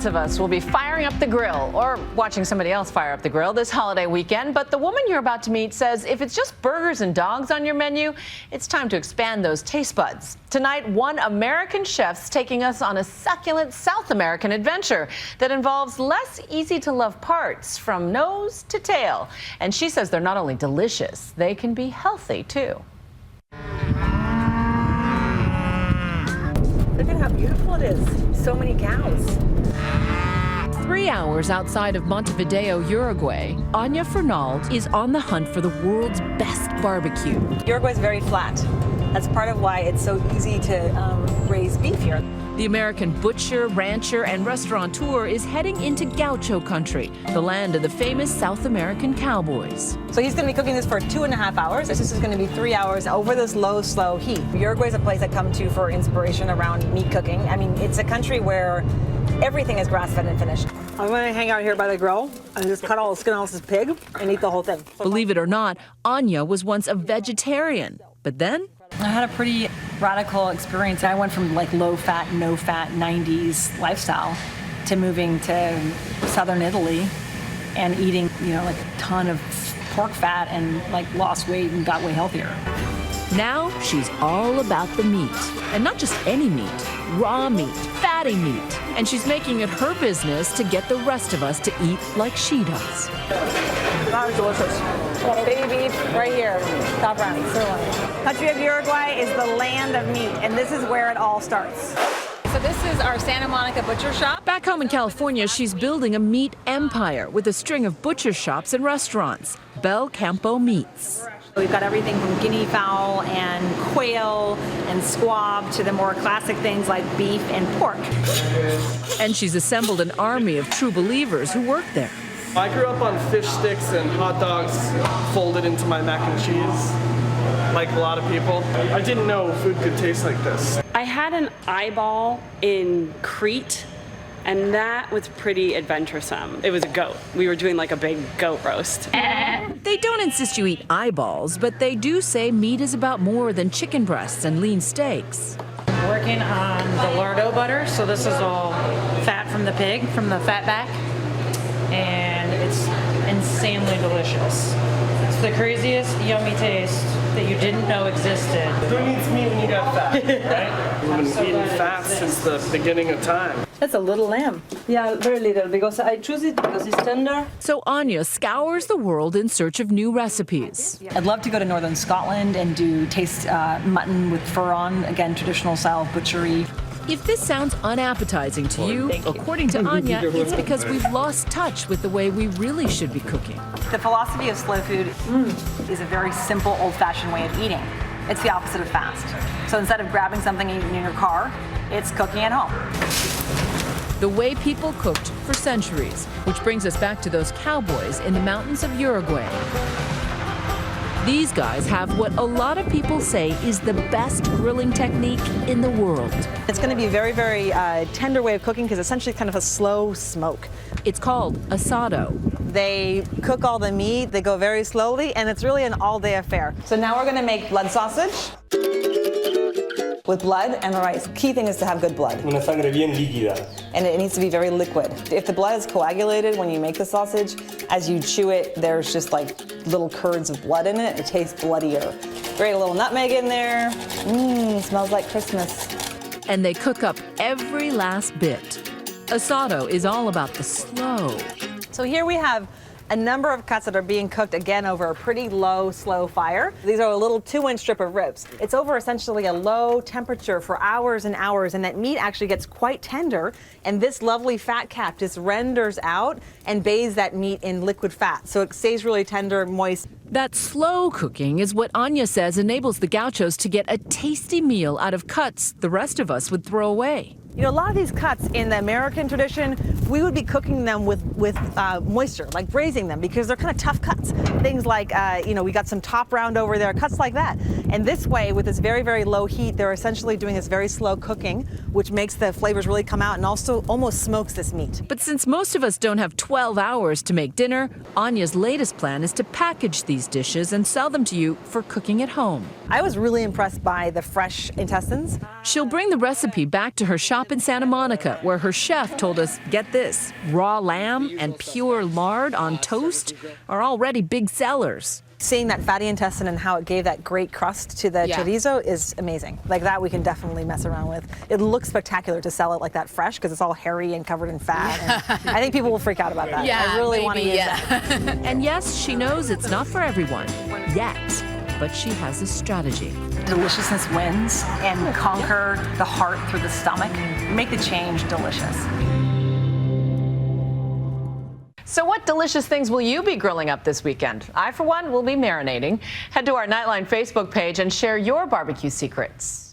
of us will be firing up the grill or watching somebody else fire up the grill this holiday weekend. But the woman you're about to meet says if it's just burgers and dogs on your menu, it's time to expand those taste buds. Tonight, one American chef's taking us on a succulent South American adventure that involves less easy-to-love parts from nose to tail. And she says they're not only delicious, they can be healthy, too. Look at how beautiful it is. So many cows. 3 hours outside of Montevideo, Uruguay, Anya Fernald is on the hunt for the world's best barbecue. Uruguay is very flat. That's part of why it's so easy to raise beef here. The American butcher, rancher, and restaurateur is heading into Gaucho country, the land of the famous South American cowboys. So he's going to be cooking this for 2.5 hours. This is going to be 3 hours over this low, slow heat. Uruguay is a place I come to for inspiration around meat cooking. I mean, it's a country where everything is grass-fed and finished. I'm going to hang out here by the grill and just cut all the skin off this pig and eat the whole thing. Believe it or not, Anya was once a vegetarian, but then I had a pretty radical experience. I went from like low-fat, no-fat 90s lifestyle to moving to southern Italy and eating, like a ton of pork fat and like lost weight and got way healthier. now she's all about the meat. And not just any meat, raw meat, fatty meat. And she's making it her business to get the rest of us to eat like she does. That was delicious. Baby beef right here, top round, sirloin. Country of Uruguay is the land of meat, and this is where it all starts. So this is our Santa Monica butcher shop. Back home in California, she's building a meat empire with a string of butcher shops and restaurants. Belcampo Meats. We've got everything from guinea fowl and quail and squab to the more classic things like beef and pork. And she's assembled an army of true believers who work there. I grew up on fish sticks and hot dogs folded into my mac and cheese, like a lot of people. I didn't know food could taste like this. I had an eyeball in Crete, and that was pretty adventuresome. It was a goat. We were doing like a big goat roast. They don't insist you eat eyeballs, but they do say meat is about more than chicken breasts and lean steaks. Working on the lardo butter, so this is all fat from the pig, from the fat back, and it's insanely delicious. It's the craziest yummy taste that you didn't know existed. Who needs meat when you got fat, right? We've been eating fat since the beginning of time. That's a little lamb. Yeah, very little, because I choose it because it's tender. So Anya scours the world in search of new recipes. I'd love to go to northern Scotland and do taste mutton with fur on, again, traditional style butchery. If this sounds unappetizing to you, according to Anya, it's because we've lost touch with the way we really should be cooking. The philosophy of slow food is a very simple, old-fashioned way of eating. It's the opposite of fast. So instead of grabbing something and eating in your car, it's cooking at home. The way people cooked for centuries, which brings us back to those cowboys in the mountains of Uruguay. These guys have what a lot of people say is the best grilling technique in the world. It's going to be a very, very tender way of cooking because essentially it's kind of a slow smoke. It's called Asado. They cook all the meat, they go very slowly, and it's really an all-day affair. So now we're going to make blood sausage with blood and rice. Key thing is to have good blood. Una sangre bien líquida. And it needs to be very liquid. If the blood is coagulated when you make the sausage, as you chew it, there's just like little curds of blood in it. It tastes bloodier. Grate a little nutmeg in there. Smells like Christmas. And they cook up every last bit. Asado is all about the slow. So here we have a number of cuts that are being cooked again over a pretty low, slow fire. These are a little 2-inch strip of ribs. It's over essentially a low temperature for hours and hours, and that meat actually gets quite tender, and this lovely fat cap just renders out and bathes that meat in liquid fat, so it stays really tender, moist. That slow cooking is what Anya says enables the gauchos to get a tasty meal out of cuts the rest of us would throw away. You know, a lot of these cuts in the American tradition, we would be cooking them with moisture, like braising them, because they're kind of tough cuts. Things like, we got some top round over there, cuts like that. And this way, with this very, very low heat, they're essentially doing this very slow cooking, which makes the flavors really come out and also almost smokes this meat. But since most of us don't have 12 hours to make dinner, Anya's latest plan is to package these dishes and sell them to you for cooking at home. I was really impressed by the fresh intestines. She'll bring the recipe back to her shop up in Santa Monica, where her chef told us, get this, raw lamb and pure lard on toast are already big sellers. Seeing that fatty intestine and how it gave that great crust to the chorizo is amazing. Like that we can definitely mess around with. It looks spectacular to sell it like that fresh because it's all hairy and covered in fat. And I think people will freak out about that. Yeah, I really want to use that. And yes, she knows it's not for everyone, yet, but she has a strategy. Deliciousness wins and conquer the heart through the stomach. Make the change delicious. So what delicious things will you be grilling up this weekend? I, for one, will be marinating. Head to our Nightline Facebook page and share your barbecue secrets.